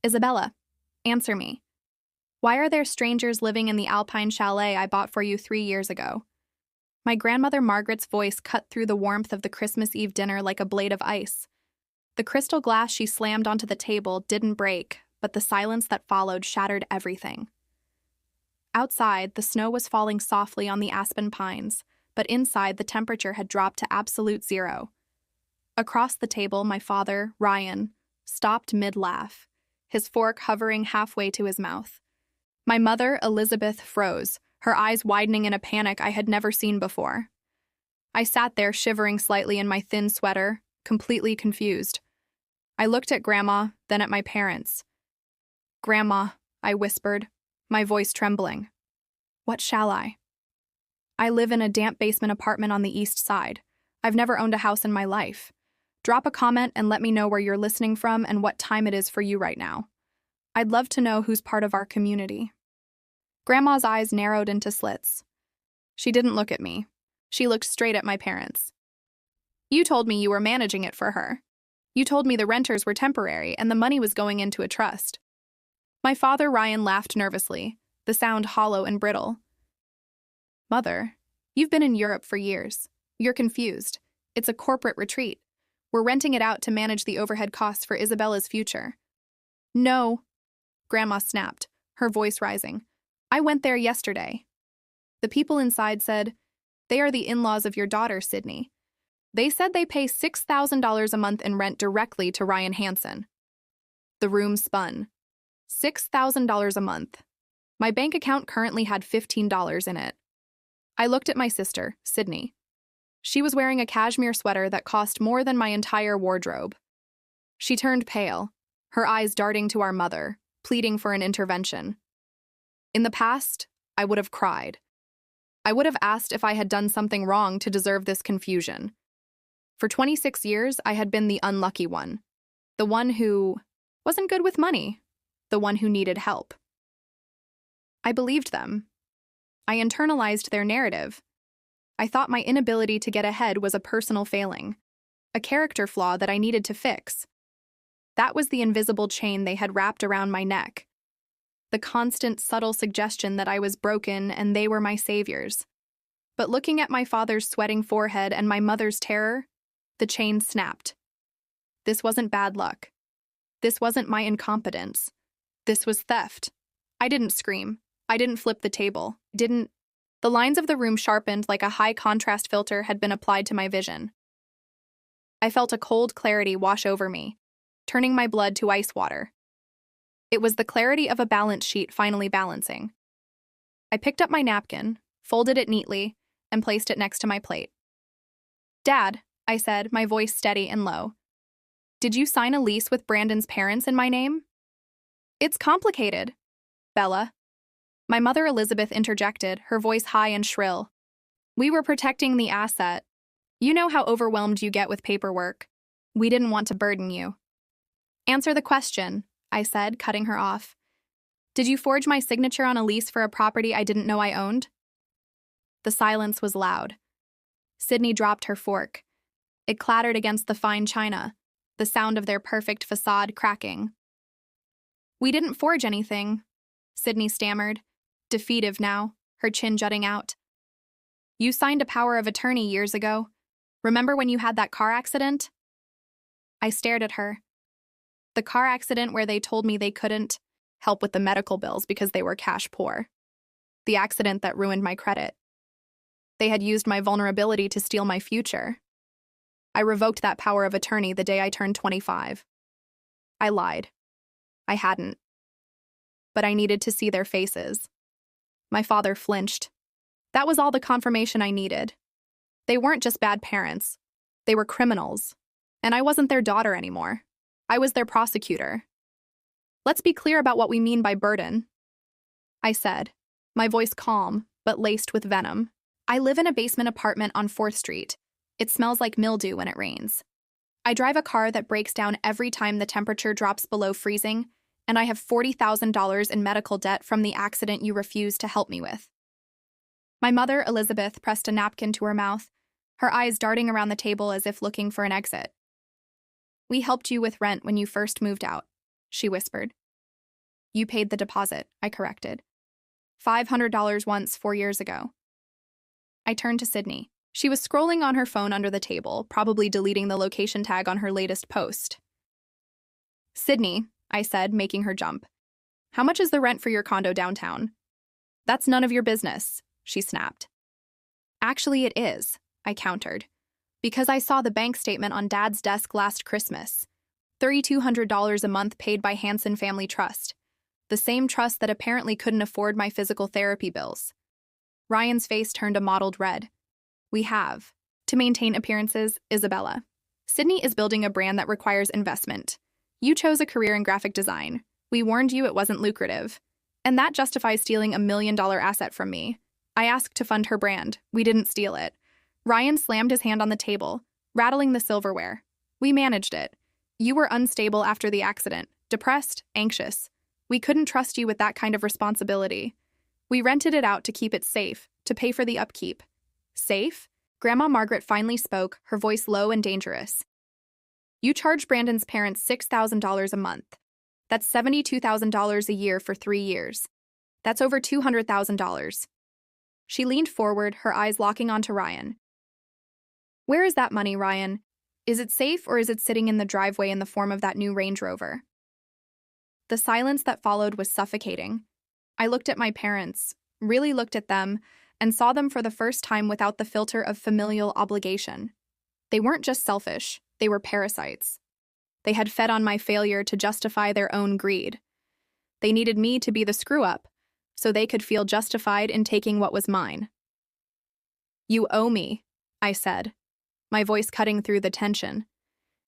Isabella, answer me. Why are there strangers living in the alpine chalet I bought for you 3 years ago? My grandmother Margaret's voice cut through the warmth of the Christmas Eve dinner like a blade of ice. The crystal glass she slammed onto the table didn't break, but the silence that followed shattered everything. Outside, the snow was falling softly on the aspen pines, but inside the temperature had dropped to absolute zero. Across the table, my father, Ryan, stopped mid-laugh, his fork hovering halfway to his mouth. My mother, Elizabeth, froze, her eyes widening in a panic I had never seen before. I sat there shivering slightly in my thin sweater, completely confused. I looked at Grandma, then at my parents. "Grandma," I whispered, my voice trembling. "What shall I?" "I live in a damp basement apartment on the east side. I've never owned a house in my life. Drop a comment and let me know where you're listening from and what time it is for you right now. I'd love to know who's part of our community." Grandma's eyes narrowed into slits. She didn't look at me. She looked straight at my parents. "You told me you were managing it for her. You told me the renters were temporary and the money was going into a trust." My father, Ryan, laughed nervously, the sound hollow and brittle. "Mother, you've been in Europe for years. You're confused. It's a corporate retreat. We're renting it out to manage the overhead costs for Isabella's future." "No," Grandma snapped, her voice rising. "I went there yesterday. The people inside said, 'They are the in-laws of your daughter, Sydney.' They said they pay $6,000 a month in rent directly to Ryan Hansen." The room spun. $6,000 a month. My bank account currently had $15 in it. I looked at my sister, Sydney. She was wearing a cashmere sweater that cost more than my entire wardrobe. She turned pale, her eyes darting to our mother, pleading for an intervention. In the past, I would have cried. I would have asked if I had done something wrong to deserve this confusion. For 26 years, I had been the unlucky one, the one who wasn't good with money, the one who needed help. I believed them. I internalized their narrative. I thought my inability to get ahead was a personal failing, a character flaw that I needed to fix. That was the invisible chain they had wrapped around my neck. The constant, subtle suggestion that I was broken and they were my saviors. But looking at my father's sweating forehead and my mother's terror, the chain snapped. This wasn't bad luck. This wasn't my incompetence. This was theft. I didn't scream. I didn't flip the table. The lines of the room sharpened like a high-contrast filter had been applied to my vision. I felt a cold clarity wash over me, turning my blood to ice water. It was the clarity of a balance sheet finally balancing. I picked up my napkin, folded it neatly, and placed it next to my plate. "Dad," I said, my voice steady and low, "did you sign a lease with Brandon's parents in my name?" "It's complicated, Bella." My mother Elizabeth interjected, her voice high and shrill. "We were protecting the asset. You know how overwhelmed you get with paperwork. We didn't want to burden you." "Answer the question," I said, cutting her off. "Did you forge my signature on a lease for a property I didn't know I owned?" The silence was loud. Sydney dropped her fork. It clattered against the fine china, the sound of their perfect facade cracking. "We didn't forge anything," Sydney stammered, defeative now, her chin jutting out. "You signed a power of attorney years ago. Remember when you had that car accident?" I stared at her. The car accident where they told me they couldn't help with the medical bills because they were cash poor. The accident that ruined my credit. They had used my vulnerability to steal my future. I revoked that power of attorney the day I turned 25. I lied. I hadn't. But I needed to see their faces. My father flinched. That was all the confirmation I needed. They weren't just bad parents. They were criminals. And I wasn't their daughter anymore. I was their prosecutor. "Let's be clear about what we mean by burden," I said, my voice calm, but laced with venom. "I live in a basement apartment on 4th Street. It smells like mildew when it rains. I drive a car that breaks down every time the temperature drops below freezing, and I have $40,000 in medical debt from the accident you refused to help me with." My mother, Elizabeth, pressed a napkin to her mouth, her eyes darting around the table as if looking for an exit. "We helped you with rent when you first moved out," she whispered. You paid the deposit, I corrected. $500 once 4 years ago. I turned to Sydney. She was scrolling on her phone under the table, probably deleting the location tag on her latest post. Sydney, I said, making her jump. How much is the rent for your condo downtown? That's none of your business, she snapped. Actually, it is, I countered, because I saw the bank statement on Dad's desk last Christmas. $3,200 a month paid by Hanson Family Trust, the same trust that apparently couldn't afford my physical therapy bills. Ryan's face turned a mottled red. We have, to maintain appearances, Isabella. Sydney is building a brand that requires investment. You chose a career in graphic design. We warned you it wasn't lucrative. And that justifies stealing $1 million asset from me. I asked to fund her brand. We didn't steal it. Ryan slammed his hand on the table, rattling the silverware. We managed it. You were unstable after the accident, depressed, anxious. We couldn't trust you with that kind of responsibility. We rented it out to keep it safe, to pay for the upkeep. Safe? Grandma Margaret finally spoke, her voice low and dangerous. You charged Brandon's parents $6,000 a month. That's $72,000 a year for 3 years. That's over $200,000. She leaned forward, her eyes locking onto Ryan. Where is that money, Ryan? Is it safe or is it sitting in the driveway in the form of that new Range Rover? The silence that followed was suffocating. I looked at my parents, really looked at them, and saw them for the first time without the filter of familial obligation. They weren't just selfish, they were parasites. They had fed on my failure to justify their own greed. They needed me to be the screw-up, so they could feel justified in taking what was mine. You owe me, I said, my voice cutting through the tension.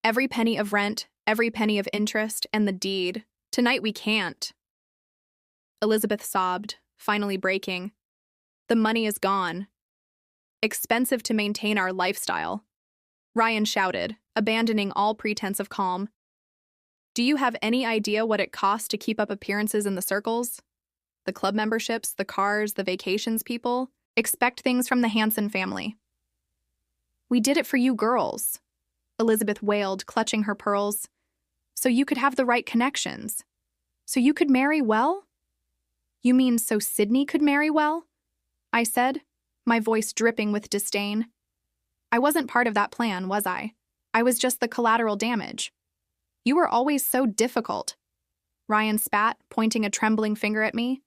Every penny of rent, every penny of interest, and the deed. Tonight we can't. Elizabeth sobbed, finally breaking. The money is gone. Expensive to maintain our lifestyle. Ryan shouted, abandoning all pretense of calm. Do you have any idea what it costs to keep up appearances in the circles? The club memberships, the cars, the vacations people? Expect things from the Hanson family. We did it for you girls, Elizabeth wailed, clutching her pearls. So you could have the right connections. So you could marry well? You mean so Sydney could marry well? I said, my voice dripping with disdain. I wasn't part of that plan, was I? I was just the collateral damage. You were always so difficult. Ryan spat, pointing a trembling finger at me.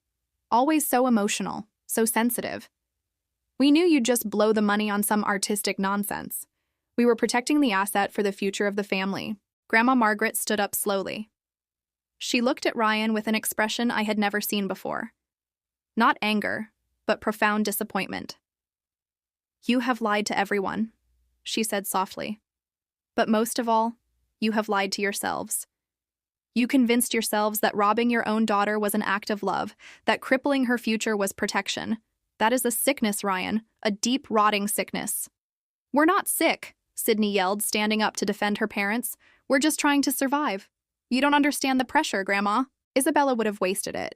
Always so emotional, so sensitive. We knew you'd just blow the money on some artistic nonsense. We were protecting the asset for the future of the family. Grandma Margaret stood up slowly. She looked at Ryan with an expression I had never seen before. Not anger, but profound disappointment. You have lied to everyone, she said softly. But most of all, you have lied to yourselves. You convinced yourselves that robbing your own daughter was an act of love, that crippling her future was protection. That is a sickness, Ryan, a deep, rotting sickness. We're not sick, Sydney yelled, standing up to defend her parents. We're just trying to survive. You don't understand the pressure, Grandma. Isabella would have wasted it.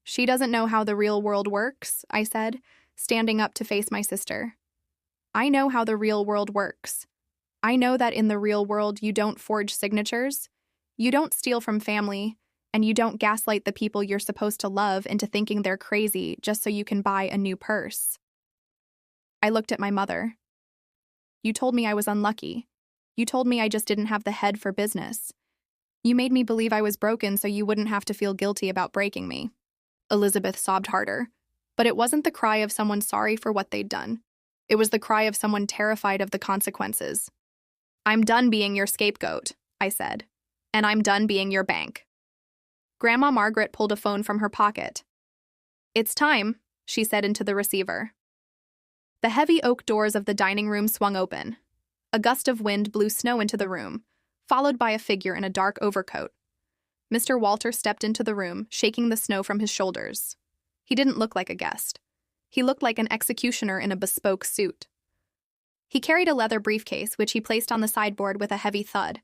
She doesn't know how the real world works, I said, standing up to face my sister. I know how the real world works. I know that in the real world you don't forge signatures, you don't steal from family, and you don't gaslight the people you're supposed to love into thinking they're crazy just so you can buy a new purse. I looked at my mother. You told me I was unlucky. You told me I just didn't have the head for business. You made me believe I was broken so you wouldn't have to feel guilty about breaking me. Elizabeth sobbed harder, but it wasn't the cry of someone sorry for what they'd done. It was the cry of someone terrified of the consequences. I'm done being your scapegoat, I said, and I'm done being your bank. Grandma Margaret pulled a phone from her pocket. It's time, she said into the receiver. The heavy oak doors of the dining room swung open. A gust of wind blew snow into the room, followed by a figure in a dark overcoat. Mr. Walter stepped into the room, shaking the snow from his shoulders. He didn't look like a guest. He looked like an executioner in a bespoke suit. He carried a leather briefcase, which he placed on the sideboard with a heavy thud.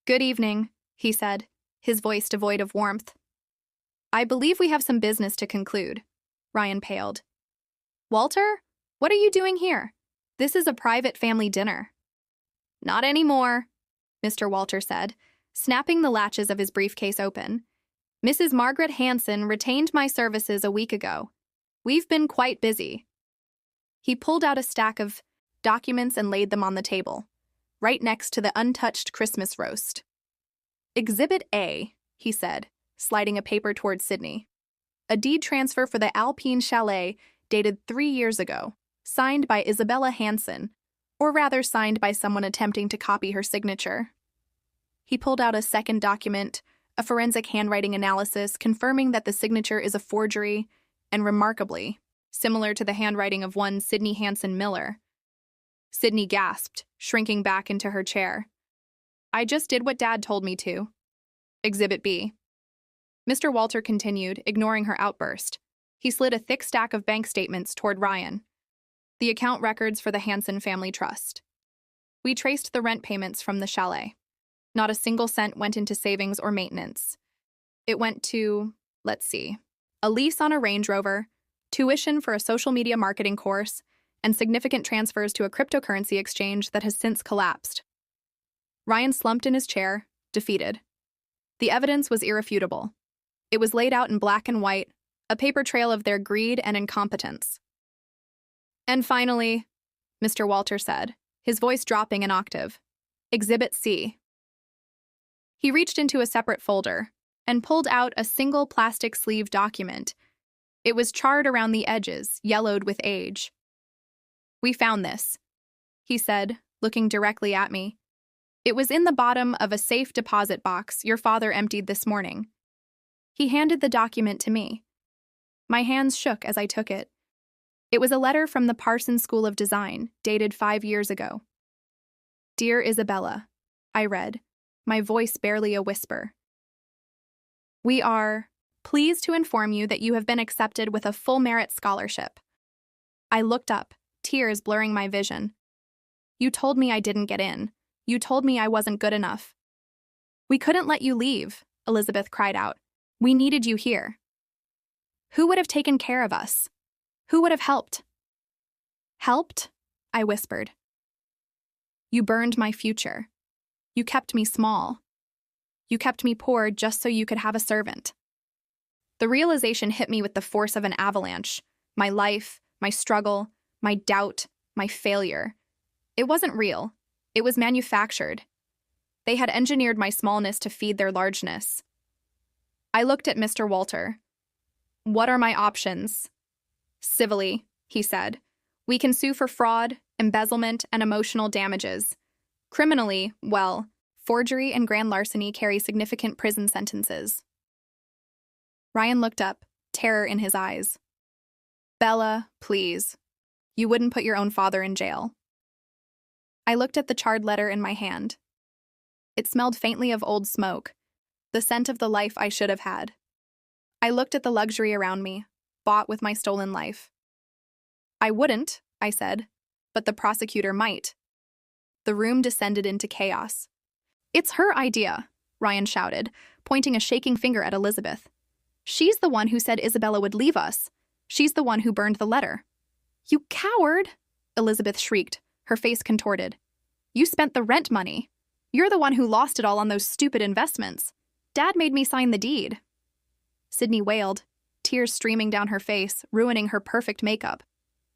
Good evening, he said, his voice devoid of warmth. I believe we have some business to conclude. Ryan paled. Walter, what are you doing here? This is a private family dinner. Not anymore, Mr. Walter said, snapping the latches of his briefcase open. Mrs. Margaret Hanson retained my services a week ago. We've been quite busy. He pulled out a stack of documents and laid them on the table, right next to the untouched Christmas roast. Exhibit A, he said, sliding a paper toward Sydney. A deed transfer for the Alpine chalet dated 3 years ago, signed by Isabella Hanson, or rather signed by someone attempting to copy her signature. He pulled out a second document, a forensic handwriting analysis confirming that the signature is a forgery and, remarkably, similar to the handwriting of one Sydney Hanson Miller. Sydney gasped, shrinking back into her chair. I just did what Dad told me to. Exhibit B. Mr. Walter continued, ignoring her outburst. He slid a thick stack of bank statements toward Ryan. The account records for the Hanson Family Trust. We traced the rent payments from the chalet. Not a single cent went into savings or maintenance. It went to, let's see, a lease on a Range Rover, tuition for a social media marketing course, and significant transfers to a cryptocurrency exchange that has since collapsed. Ryan slumped in his chair, defeated. The evidence was irrefutable. It was laid out in black and white, a paper trail of their greed and incompetence. And finally, Mr. Walter said, his voice dropping an octave, Exhibit C. He reached into a separate folder and pulled out a single plastic sleeve document. It was charred around the edges, yellowed with age. We found this, he said, looking directly at me. It was in the bottom of a safe deposit box your father emptied this morning. He handed the document to me. My hands shook as I took it. It was a letter from the Parsons School of Design, dated 5 years ago. Dear Isabella, I read, my voice barely a whisper. We are pleased to inform you that you have been accepted with a full merit scholarship. I looked up, tears blurring my vision. You told me I didn't get in. You told me I wasn't good enough. We couldn't let you leave, Elizabeth cried out. We needed you here. Who would have taken care of us? Who would have helped? Helped? I whispered. You burned my future. You kept me small. You kept me poor just so you could have a servant. The realization hit me with the force of an avalanche. My life, my struggle, my doubt, my failure. It wasn't real. It was manufactured. They had engineered my smallness to feed their largeness. I looked at Mr. Walter. What are my options? Civilly, he said. We can sue for fraud, embezzlement, and emotional damages. Criminally, well, forgery and grand larceny carry significant prison sentences. Ryan looked up, terror in his eyes. Bella, please. You wouldn't put your own father in jail. I looked at the charred letter in my hand. It smelled faintly of old smoke, the scent of the life I should have had. I looked at the luxury around me, bought with my stolen life. I wouldn't, I said, but the prosecutor might. The room descended into chaos. It's her idea, Ryan shouted, pointing a shaking finger at Elizabeth. She's the one who said Isabella would leave us. She's the one who burned the letter. You coward, Elizabeth shrieked, her face contorted. You spent the rent money. You're the one who lost it all on those stupid investments. Dad made me sign the deed. Sydney wailed, tears streaming down her face, ruining her perfect makeup.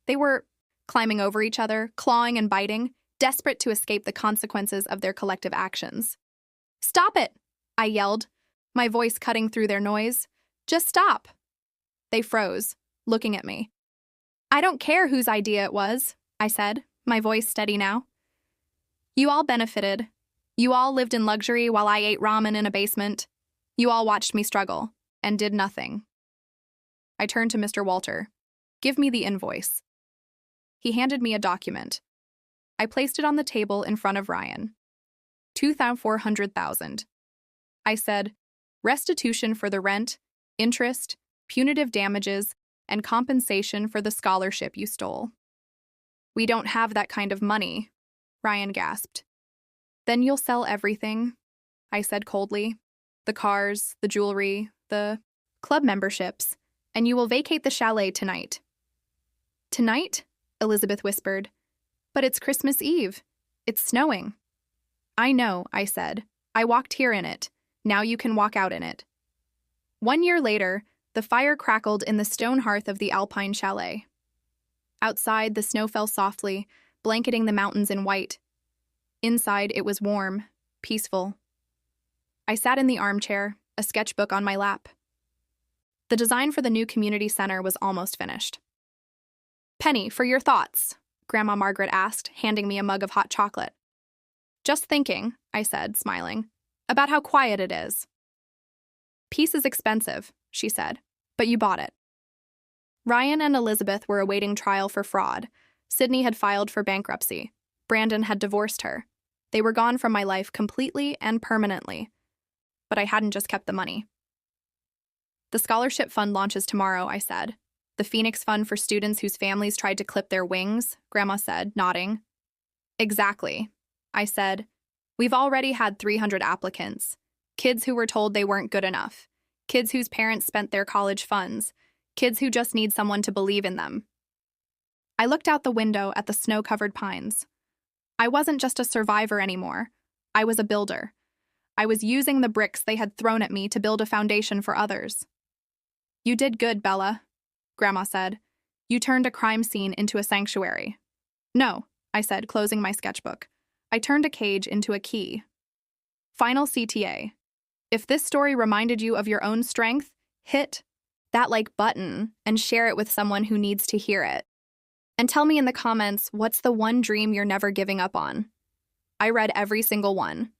They were climbing over each other, clawing and biting, desperate to escape the consequences of their collective actions. Stop it, I yelled, my voice cutting through their noise. Just stop. They froze, looking at me. I don't care whose idea it was, I said, my voice steady now. You all benefited. You all lived in luxury while I ate ramen in a basement. You all watched me struggle and did nothing. I turned to Mr. Walter. Give me the invoice. He handed me a document. I placed it on the table in front of Ryan. $2,400,000. I said, restitution for the rent, interest, punitive damages, and compensation for the scholarship you stole. We don't have that kind of money, Ryan gasped. Then you'll sell everything, I said coldly. The cars, the jewelry, the club memberships, and you will vacate the chalet tonight. Tonight? Elizabeth whispered. But it's Christmas Eve. It's snowing. I know, I said. I walked here in it. Now you can walk out in it. 1 year later, the fire crackled in the stone hearth of the alpine chalet. Outside, the snow fell softly, blanketing the mountains in white. Inside, it was warm, peaceful. I sat in the armchair, a sketchbook on my lap. The design for the new community center was almost finished. "Penny, for your thoughts," Grandma Margaret asked, handing me a mug of hot chocolate. "Just thinking," I said, smiling, "about how quiet it is." "Peace is expensive," she said, "but you bought it." Ryan and Elizabeth were awaiting trial for fraud. Sydney had filed for bankruptcy. Brandon had divorced her. They were gone from my life completely and permanently. But I hadn't just kept the money. "The scholarship fund launches tomorrow," I said. "The Phoenix Fund for students whose families tried to clip their wings," Grandma said, nodding. "Exactly," I said. "We've already had 300 applicants. Kids who were told they weren't good enough. Kids whose parents spent their college funds. Kids who just need someone to believe in them." I looked out the window at the snow-covered pines. I wasn't just a survivor anymore. I was a builder. I was using the bricks they had thrown at me to build a foundation for others. "You did good, Bella," Grandma said. "You turned a crime scene into a sanctuary." "No," I said, closing my sketchbook. "I turned a cage into a key." Final CTA. If this story reminded you of your own strength, hit that like button and share it with someone who needs to hear it. And tell me in the comments, what's the one dream you're never giving up on? I read every single one.